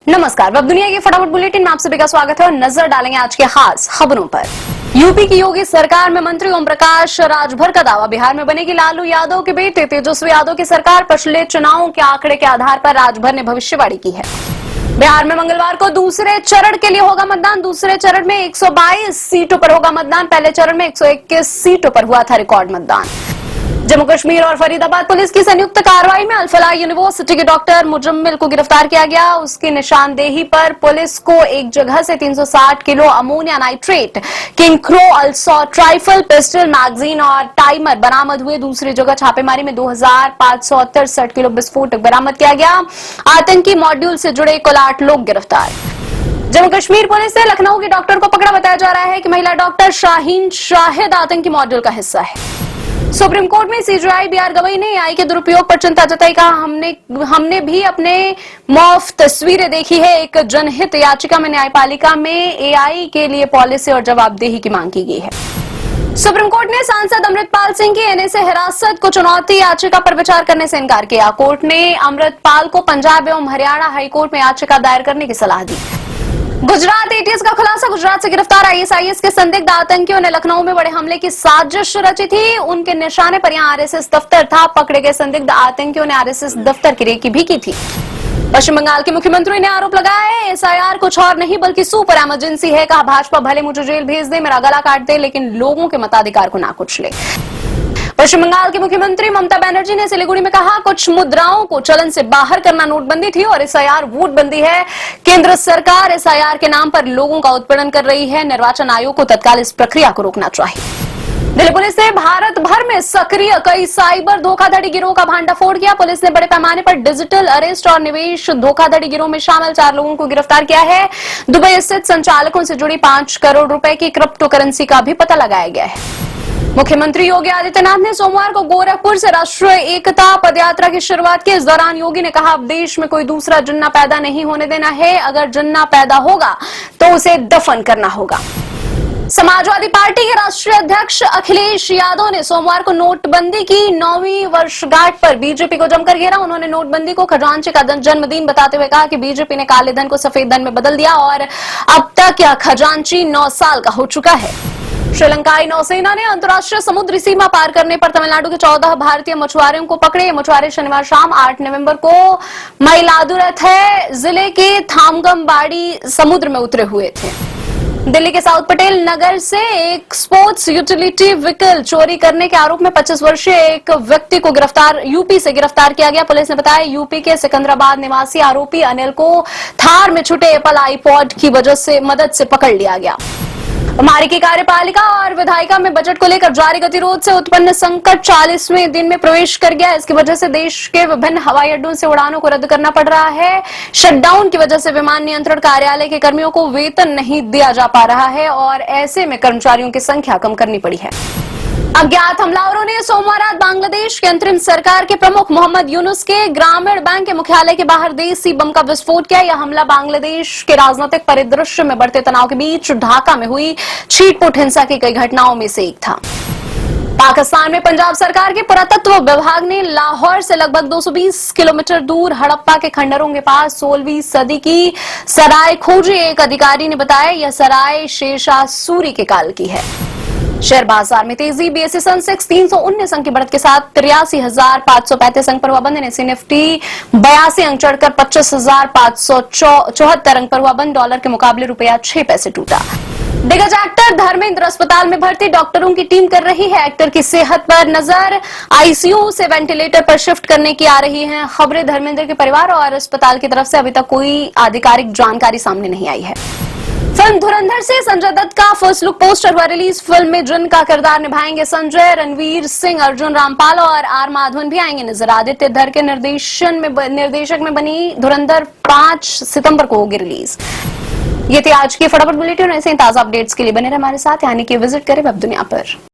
नमस्कार, वब दुनिया की फटाफट बुलेटिन में आप सभी का स्वागत है और नजर डालेंगे आज के खास खबरों पर। यूपी की योगी सरकार में मंत्री ओम प्रकाश राजभर का दावा, बिहार में बनेगी लालू यादव के बेटे तेजस्वी यादव की सरकार, पिछले चुनावों के आंकड़े के आधार पर राजभर ने भविष्यवाणी की है। बिहार में मंगलवार को दूसरे चरण के लिए होगा मतदान। दूसरे चरण में 122 सीटों पर होगा मतदान। पहले चरण में 121 सीटों पर हुआ था रिकॉर्ड मतदान। जम्मू कश्मीर और फरीदाबाद पुलिस की संयुक्त कार्रवाई में अल-फलाह यूनिवर्सिटी के डॉक्टर मुजम्मिल को गिरफ्तार किया गया। उसकी निशानदेही पर पुलिस को एक जगह से 360 kilo ammonia nitrate, king crow assault rifle, pistol, magazine और टाइमर बरामद हुए। दूसरी जगह छापेमारी में 2568 किलो विस्फोटक बरामद किया गया। आतंकी मॉड्यूल से जुड़े कुल 8 लोग गिरफ्तार। जम्मू कश्मीर पुलिस ने लखनऊ के डॉक्टर को पकड़ा। बताया जा रहा है कि महिला डॉक्टर शाहीन शाहिद आतंकी मॉड्यूल का हिस्सा है। सुप्रीम कोर्ट में सीजेआई बीआर गवई ने एआई के दुरुपयोग पर चिंता जताई। कहा, हमने भी अपने मौफ तस्वीरें देखी है। एक जनहित याचिका में न्यायपालिका में एआई के लिए पॉलिसी और जवाबदेही की मांग की गई है। सुप्रीम कोर्ट ने सांसद अमृतपाल सिंह की एनएसए हिरासत को चुनौती याचिका पर विचार करने से इनकार किया। कोर्ट ने अमृतपाल को पंजाब एवं हरियाणा हाईकोर्ट में याचिका दायर करने की सलाह दी। गुजरात एटीएस का खुलासा, गुजरात से गिरफ्तार आईएसआईएस के संदिग्ध आतंकियों ने लखनऊ में बड़े हमले की साजिश रची थी। उनके निशाने पर यहां आरएसएस दफ्तर था। पकड़े गए संदिग्ध आतंकियों ने आरएसएस दफ्तर की रेकी भी की थी। पश्चिम बंगाल के मुख्यमंत्री ने आरोप लगाया है एसआईआर कुछ और नहीं बल्कि सुपर इमरजेंसी है। कहा, भाजपा भले मुझे जेल भेज दे, मेरा गला काट दे, लेकिन लोगों के मताधिकार को ना कुचले। पश्चिम बंगाल की मुख्यमंत्री ममता बनर्जी ने सिलीगुड़ी में कहा, कुछ मुद्राओं को चलन से बाहर करना नोटबंदी थी और एसआईआर वोटबंदी है। केंद्र सरकार एसआईआर के नाम पर लोगों का उत्पीड़न कर रही है। निर्वाचन आयोग को तत्काल इस प्रक्रिया को रोकना चाहिए। दिल्ली पुलिस ने भारत भर में सक्रिय कई साइबर धोखाधड़ी गिरोह का भांडाफोड़ किया। पुलिस ने बड़े पैमाने पर डिजिटल अरेस्ट और निवेश धोखाधड़ी गिरोह में शामिल 4 लोगों को गिरफ्तार किया है। दुबई स्थित संचालकों से जुड़ी 5 करोड़ रुपए की क्रिप्टो करेंसी का भी पता लगाया गया है। मुख्यमंत्री योगी आदित्यनाथ ने सोमवार को गोरखपुर से राष्ट्रीय एकता पदयात्रा की शुरुआत की। इस दौरान योगी ने कहा, अब देश में कोई दूसरा जिन्ना पैदा नहीं होने देना है। अगर जिन्ना पैदा होगा तो उसे दफन करना होगा। समाजवादी पार्टी के राष्ट्रीय अध्यक्ष अखिलेश यादव ने सोमवार को नोटबंदी की 9वीं वर्षगांठ पर बीजेपी को जमकर घेरा। उन्होंने नोटबंदी को खजांची का जन्मदिन बताते हुए कहा कि बीजेपी ने काले धन को सफेद धन में बदल दिया और अब तक यह खजांची 9 साल का हो चुका है। श्रीलंकाई नौसेना ने अंतर्राष्ट्रीय समुद्री सीमा पार करने पर तमिलनाडु के 14 भारतीय मछुआरों को पकड़े। मछुआरे शनिवार शाम 8 नवंबर को मयिलादुथुराई जिले के थामगंबाड़ी समुद्र में उतरे हुए थे। दिल्ली के साउथ पटेल नगर से एक स्पोर्ट्स यूटिलिटी व्हीकल चोरी करने के आरोप में 25 वर्षीय एक व्यक्ति को यूपी से गिरफ्तार किया गया। पुलिस ने बताया, यूपी के सिकंदराबाद निवासी आरोपी अनिल को थार में छूटे एप्पल आईपॉड की मदद से पकड़ लिया गया। हमारी की कार्यपालिका और विधायिका में बजट को लेकर जारी गतिरोध से उत्पन्न संकट 40वें दिन में प्रवेश कर गया। इसकी वजह से देश के विभिन्न हवाई अड्डों से उड़ानों को रद्द करना पड़ रहा है। शटडाउन की वजह से विमान नियंत्रण कार्यालय के कर्मियों को वेतन नहीं दिया जा पा रहा है और ऐसे में कर्मचारियों की संख्या कम करनी पड़ी है। अज्ञात हमलावरों ने सोमवार रात बांग्लादेश के अंतरिम सरकार के प्रमुख मोहम्मद यूनुस के ग्रामीण बैंक के मुख्यालय के बाहर देसी बम का विस्फोट किया। यह हमला बांग्लादेश के राजनीतिक परिदृश्य में बढ़ते तनाव के बीच ढाका में हुई छीटपुट हिंसा की कई घटनाओं में से एक था। पाकिस्तान में पंजाब सरकार के पुरातत्व विभाग ने लाहौर से लगभग 220 किलोमीटर दूर हड़प्पा के खंडरों के पास 16वीं सदी की सराय खोजी। एक अधिकारी ने बताया, यह सराय शेरशाह सूरी के काल की है। शेयर बाजार में तेजी। बीएसई सेंसेक्स 319 अंक की बढ़त के साथ 83,535 अंक पर हुआ बंद। एनएसई निफ्टी 82 अंक चढ़कर 25,574 अंक पर हुआ बंद। डॉलर के मुकाबले रुपया 6 पैसे टूटा। दिग्गज एक्टर धर्मेंद्र अस्पताल में भर्ती, डॉक्टरों की टीम कर रही है एक्टर की सेहत पर नजर। आईसीयू से वेंटिलेटर पर शिफ्ट करने की आ रही हैं खबरें। धर्मेंद्र के परिवार और अस्पताल की तरफ से अभी तक कोई आधिकारिक जानकारी सामने नहीं आई है। फिल्म धुरंधर से संजय दत्त का फर्स्ट लुक पोस्टर हुआ रिलीज। फिल्म में जिन का किरदार निभाएंगे संजय, रणवीर सिंह, अर्जुन रामपाल और आर माधवन भी आएंगे नजर। आदित्य धर के निर्देशक में बनी धुरंधर 5 सितंबर को होगी रिलीज। ये थी आज की फटाफट बुलेटिन। ऐसे ही ताजा अपडेट्स के लिए बने रहे हमारे साथ, यानी कि विजिट करें वेब दुनिया पर।